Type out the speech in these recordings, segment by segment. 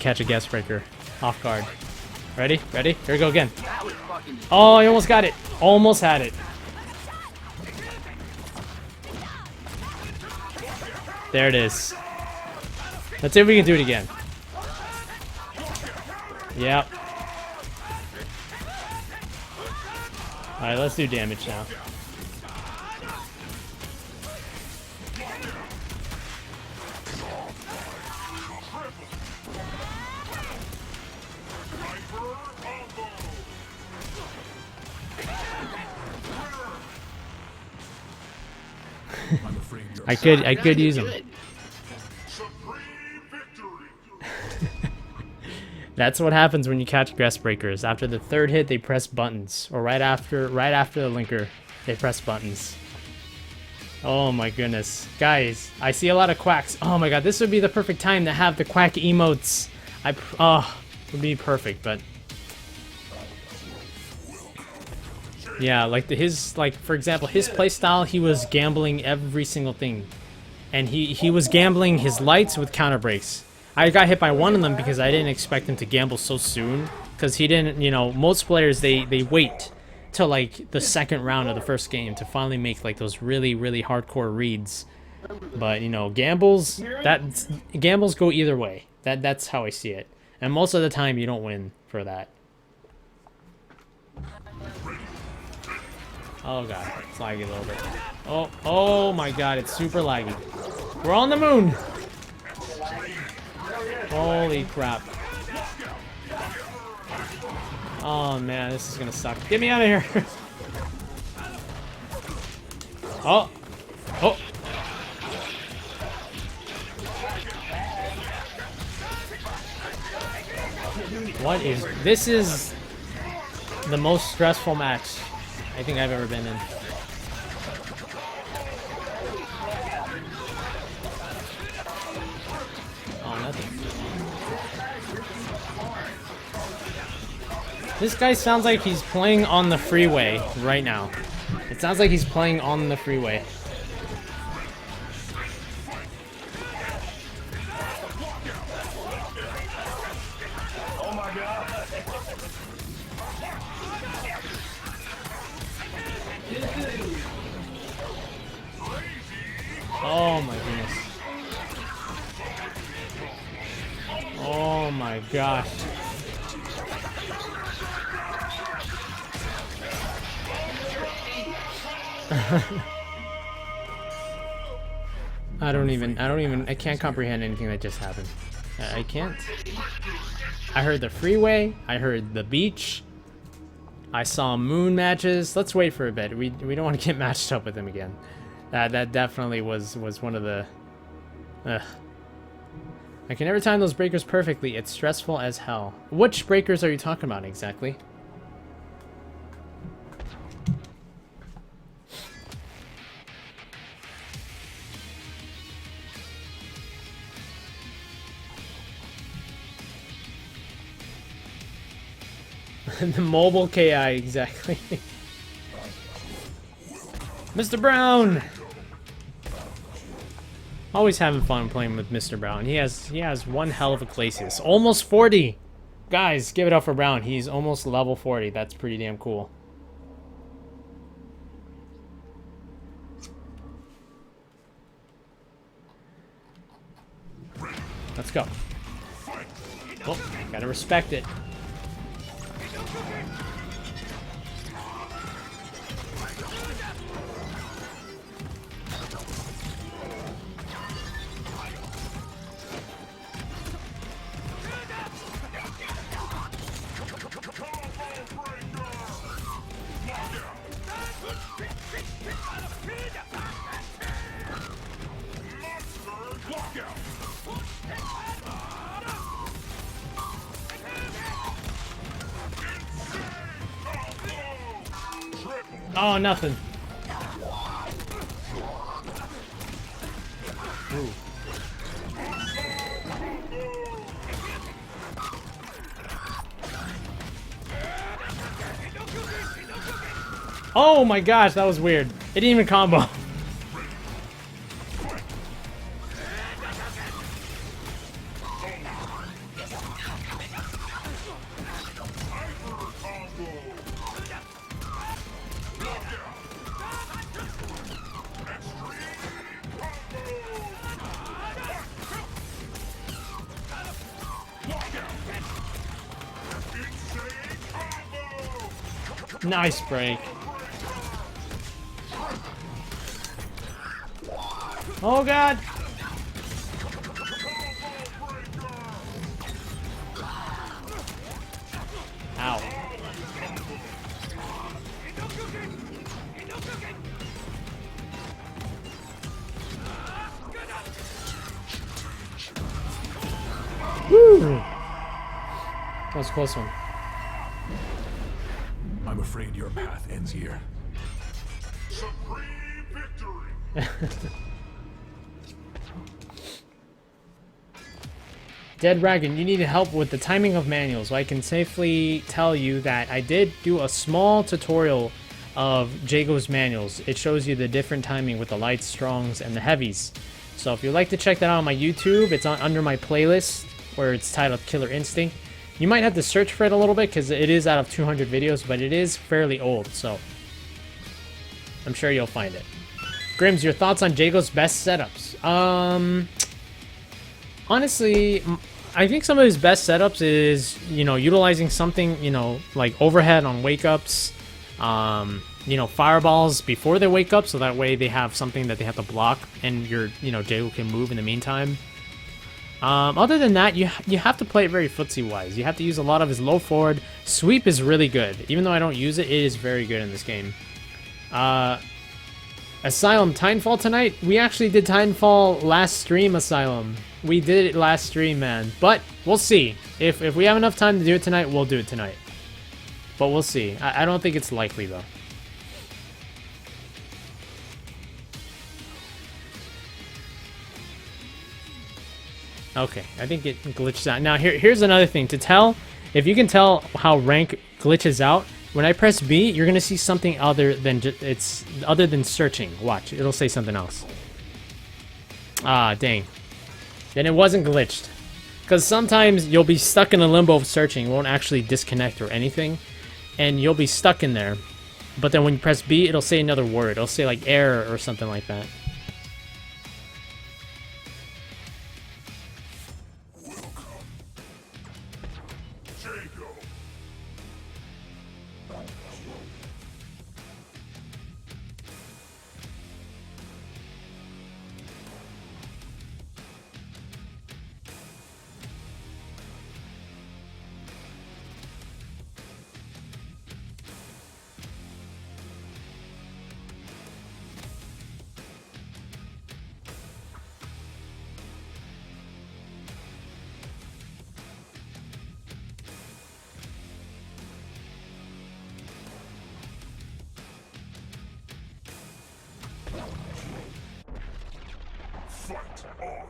catch a guest breaker off guard. Ready? Ready? Here we go again. Oh, I almost got it. Almost had it. There it is. Let's see if we can do it again. Yep. Alright, let's do damage now. I could use them. That's what happens when you catch guest breakers. After the third hit, they press buttons, or right after the linker, they press buttons. Oh my goodness, guys! I see a lot of quacks. Oh my god, this would be the perfect time to have the quack emotes. It would be perfect, but yeah, like for example, his playstyle, he was gambling every single thing, and he was gambling his lights with counter breaks. I got hit by one of them because I didn't expect him to gamble so soon. Because he didn't, you know, most players, they wait till like the second round of the first game to finally make like those really, really hardcore reads. But, you know, gambles go either way. That's how I see it. And most of the time you don't win for that. Oh god, it's laggy a little bit. Oh my god, it's super laggy. We're on the moon! Holy crap. Oh man, this is gonna suck. Get me out of here! Oh! Oh! What is... This is the most stressful match I think I've ever been in. Oh, nothing. This guy sounds like he's playing on the freeway right now. It sounds like he's playing on the freeway. Oh my god. Oh my goodness. Oh my gosh. I can't comprehend anything that just happened. I can't. I heard the freeway, I heard the beach, I saw moon matches. Let's wait for a bit. We don't want to get matched up with him again. That definitely was one of the... I can never time those breakers perfectly. It's stressful as hell. Which breakers are you talking about exactly? The mobile KI, exactly. Mr. Brown! Always having fun playing with Mr. Brown. He has one hell of a Glacius. Almost 40! Guys, give it up for Brown. He's almost level 40. That's pretty damn cool. Let's go. Oh, gotta respect it. Oh, nothing. Ooh. Oh my gosh, that was weird. It didn't even combo. Nice break. Oh god. Ow. Woo! That was a close one. I'm afraid your path ends here. Supreme victory! Dead Dragon, you need help with the timing of manuals. So I can safely tell you that I did do a small tutorial of Jago's manuals. It shows you the different timing with the lights, strongs, and the heavies. So if you'd like to check that out on my YouTube, it's under my playlist where it's titled Killer Instinct. You might have to search for it a little bit because it is out of 200 videos, but it is fairly old, so I'm sure you'll find it. Grims, your thoughts on Jago's best setups? Honestly, I think some of his best setups is, you know, utilizing something, you know, like overhead on wake-ups, you know, fireballs before they wake up, so that way they have something that they have to block, and your, you know, Jago can move in the meantime. Other than that, you have to play it very footsie-wise. You have to use a lot of his low forward. Sweep is really good. Even though I don't use it, it is very good in this game. Asylum, Titanfall tonight? We actually did Titanfall last stream, Asylum. We did it last stream, man. But we'll see. If we have enough time to do it tonight, we'll do it tonight. But we'll see. I don't think it's likely, though. Okay, I think it glitches out. Now, here's another thing. To tell, if you can tell how rank glitches out, when I press B, you're going to see something other than other than searching. Watch, it'll say something else. Ah, dang. Then it wasn't glitched. Because sometimes you'll be stuck in a limbo of searching. It won't actually disconnect or anything. And you'll be stuck in there. But then when you press B, it'll say another word. It'll say like error or something like that. Fight on!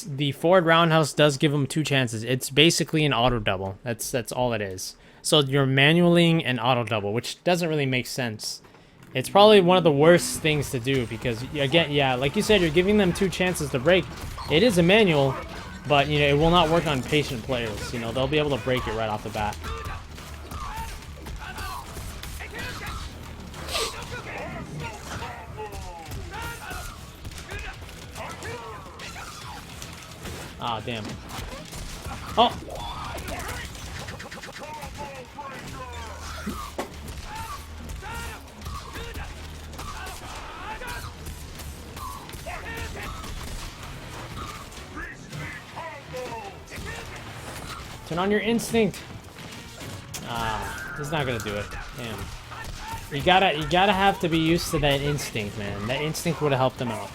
The forward roundhouse does give him 2 chances. It's basically an auto double. That's all it is. So you're manualing an auto double, which doesn't really make sense. It's probably one of the worst things to do because, again, yeah, like you said, you're giving them 2 chances to break. It is a manual, but, you know, it will not work on patient players. You know, they'll be able to break it right off the bat. Ah, damn. Oh! Turn on your instinct. Ah, he's not gonna do it. Damn. You gotta have to be used to that instinct, man. That instinct would have helped him out.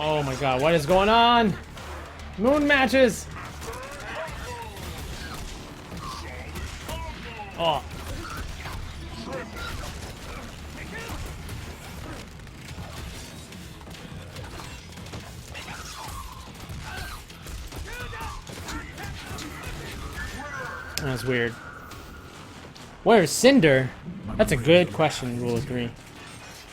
Oh my god, what is going on? Moon matches! Oh. That was weird. Where's Cinder? That's a good question, Rule of 3.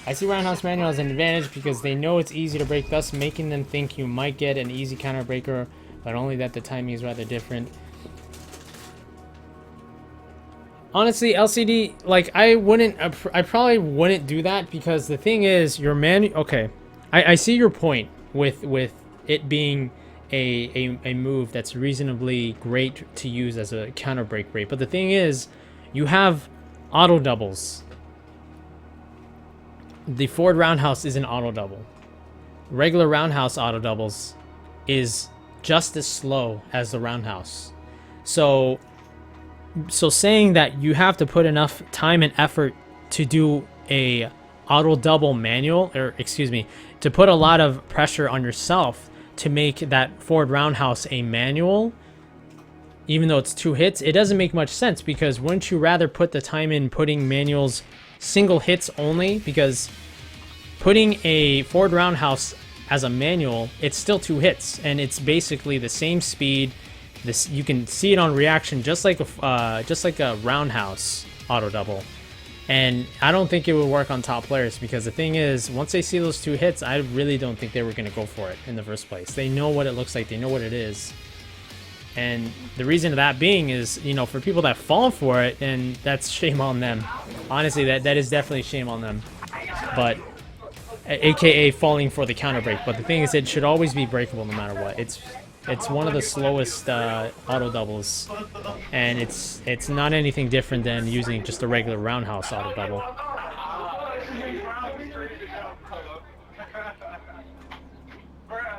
I see Roundhouse Manual as an advantage because they know it's easy to break, thus making them think you might get an easy counter breaker, but only that the timing is rather different. Honestly, LCD, like, I probably wouldn't do that because the thing is, your okay, I see your point with it being a move that's reasonably great to use as a counter break rate, but the thing is, you have auto doubles. The forward roundhouse is an auto double. Regular roundhouse auto doubles is just as slow as the roundhouse. So saying that you have to put enough time and effort to do a auto double manual, or excuse me, to put a lot of pressure on yourself to make that forward roundhouse a manual, even though it's 2 hits, it doesn't make much sense, because wouldn't you rather put the time in putting manuals single hits only? Because putting a forward roundhouse as a manual, it's still 2 hits, and it's basically the same speed. This, you can see it on reaction just like a roundhouse auto double, and I don't think it would work on top players, because the thing is, once they see those 2 hits, I really don't think they were going to go for it in the first place. They know what it looks like, they know what it is, and the reason of that being is, you know, for people that fall for it, and that's shame on them. Honestly, that is definitely shame on them, but aka falling for the counter break. But the thing is, it should always be breakable no matter what. It's one of the slowest auto doubles, and it's not anything different than using just a regular roundhouse auto double.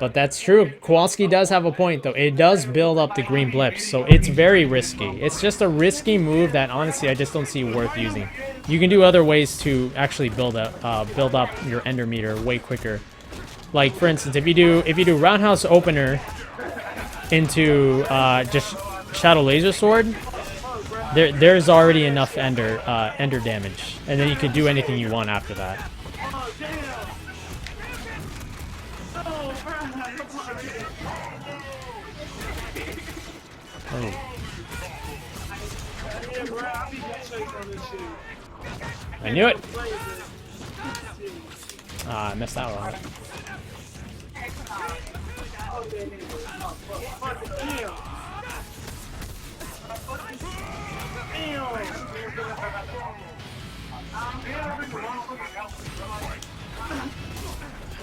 But that's true. Kowalski does have a point, though. It does build up the green blips, so it's very risky. It's just a risky move that honestly I just don't see worth using. You can do other ways to actually build up your ender meter way quicker. Like for instance, if you do roundhouse opener into just Shadow Laser Sword, there's already enough ender damage, and then you can do anything you want after that. Oh. I knew it! Ah, I messed that one up.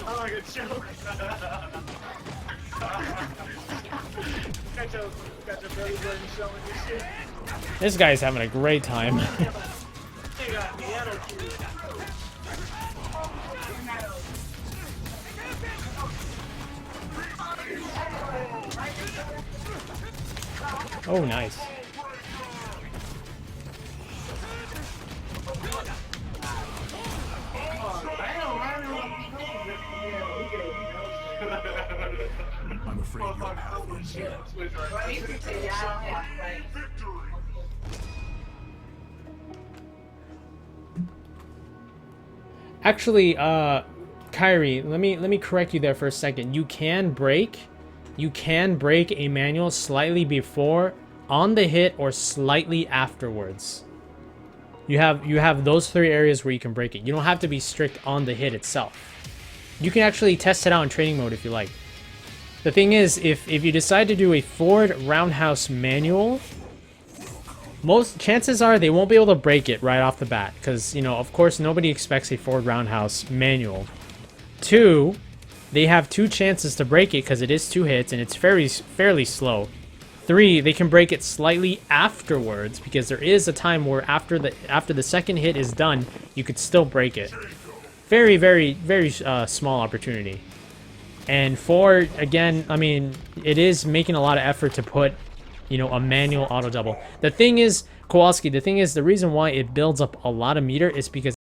Oh, like a joke. Got your belly button showing your shit. This guy's having a great time. Oh, nice. I'm afraid your path ends here. Actually, Kyrie, let me correct you there for a second. You can break a manual slightly before, on the hit, or slightly afterwards. You have those 3 areas where you can break it. You don't have to be strict on the hit itself. You can actually test it out in training mode if you like. The thing is, if you decide to do a forward roundhouse manual, most chances are they won't be able to break it right off the bat, because, you know, of course nobody expects a forward roundhouse manual. 2, they have 2 chances to break it because it is 2 hits and it's fairly slow. 3, they can break it slightly afterwards, because there is a time where after the second hit is done, you could still break it. Very, very, very small opportunity. And 4, again, I mean, it is making a lot of effort to put, you know, a manual auto double. The thing is, Kowalski, the reason why it builds up a lot of meter is because